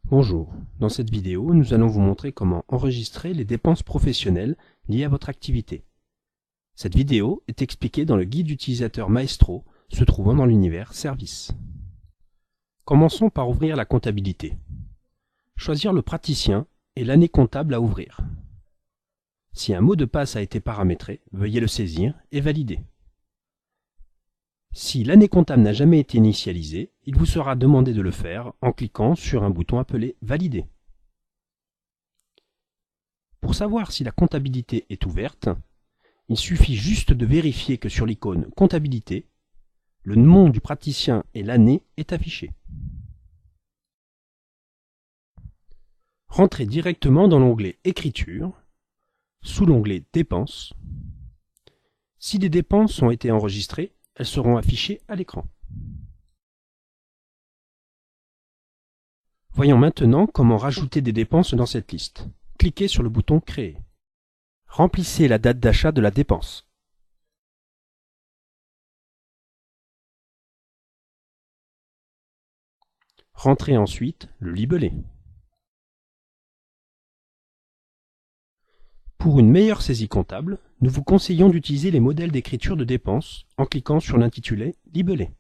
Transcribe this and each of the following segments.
Bonjour, dans cette vidéo, nous allons vous montrer comment enregistrer les dépenses professionnelles liées à votre activité. Cette vidéo est expliquée dans le guide utilisateur Maestro, se trouvant dans l'univers Services. Commençons par ouvrir la comptabilité. Choisir le praticien et l'année comptable à ouvrir. Si un mot de passe a été paramétré, veuillez le saisir et valider. Si l'année comptable n'a jamais été initialisée, il vous sera demandé de le faire en cliquant sur un bouton appelé « Valider ». Pour savoir si la comptabilité est ouverte, il suffit juste de vérifier que sur l'icône « Comptabilité », le nom du praticien et l'année est affiché. Rentrez directement dans l'onglet « Écriture », sous l'onglet « Dépenses ». Si des dépenses ont été enregistrées, elles seront affichées à l'écran. Voyons maintenant comment rajouter des dépenses dans cette liste. Cliquez sur le bouton Créer. Remplissez la date d'achat de la dépense. Rentrez ensuite le libellé. Pour une meilleure saisie comptable, nous vous conseillons d'utiliser les modèles d'écriture de dépenses en cliquant sur l'intitulé « Libellé ».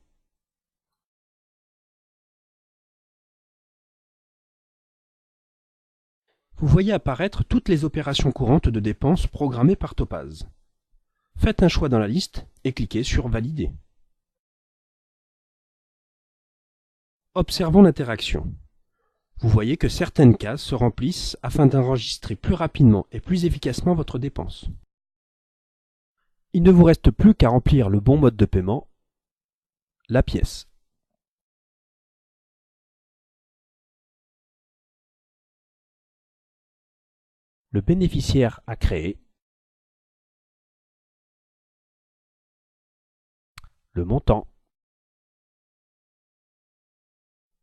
Vous voyez apparaître toutes les opérations courantes de dépenses programmées par Topaz. Faites un choix dans la liste et cliquez sur « Valider ». Observons l'interaction. Vous voyez que certaines cases se remplissent afin d'enregistrer plus rapidement et plus efficacement votre dépense. Il ne vous reste plus qu'à remplir le bon mode de paiement, la pièce. Le bénéficiaire à créer, le montant,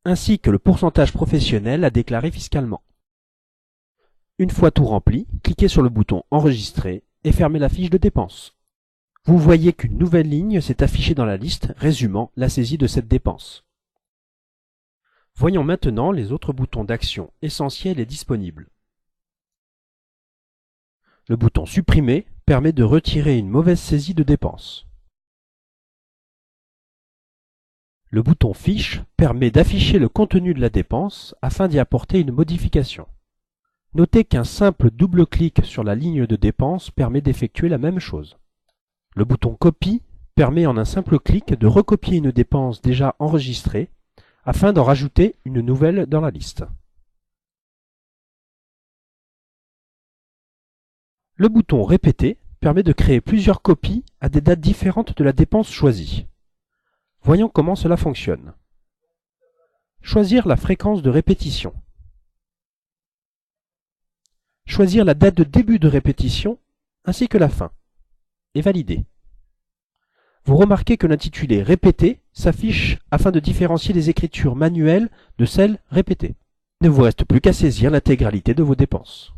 ainsi que le pourcentage professionnel à déclarer fiscalement. Une fois tout rempli, cliquez sur le bouton « Enregistrer » et fermez la fiche de dépenses. Vous voyez qu'une nouvelle ligne s'est affichée dans la liste résumant la saisie de cette dépense. Voyons maintenant les autres boutons d'action essentiels et disponibles. Le bouton « Supprimer » permet de retirer une mauvaise saisie de dépenses. Le bouton « Fiche » permet d'afficher le contenu de la dépense afin d'y apporter une modification. Notez qu'un simple double-clic sur la ligne de dépense permet d'effectuer la même chose. Le bouton « Copie » permet en un simple clic de recopier une dépense déjà enregistrée afin d'en rajouter une nouvelle dans la liste. Le bouton « Répéter » permet de créer plusieurs copies à des dates différentes de la dépense choisie. Voyons comment cela fonctionne. Choisir la fréquence de répétition. Choisir la date de début de répétition ainsi que la fin. Et valider. Vous remarquez que l'intitulé « Répéter » s'affiche afin de différencier les écritures manuelles de celles répétées. Il ne vous reste plus qu'à saisir l'intégralité de vos dépenses.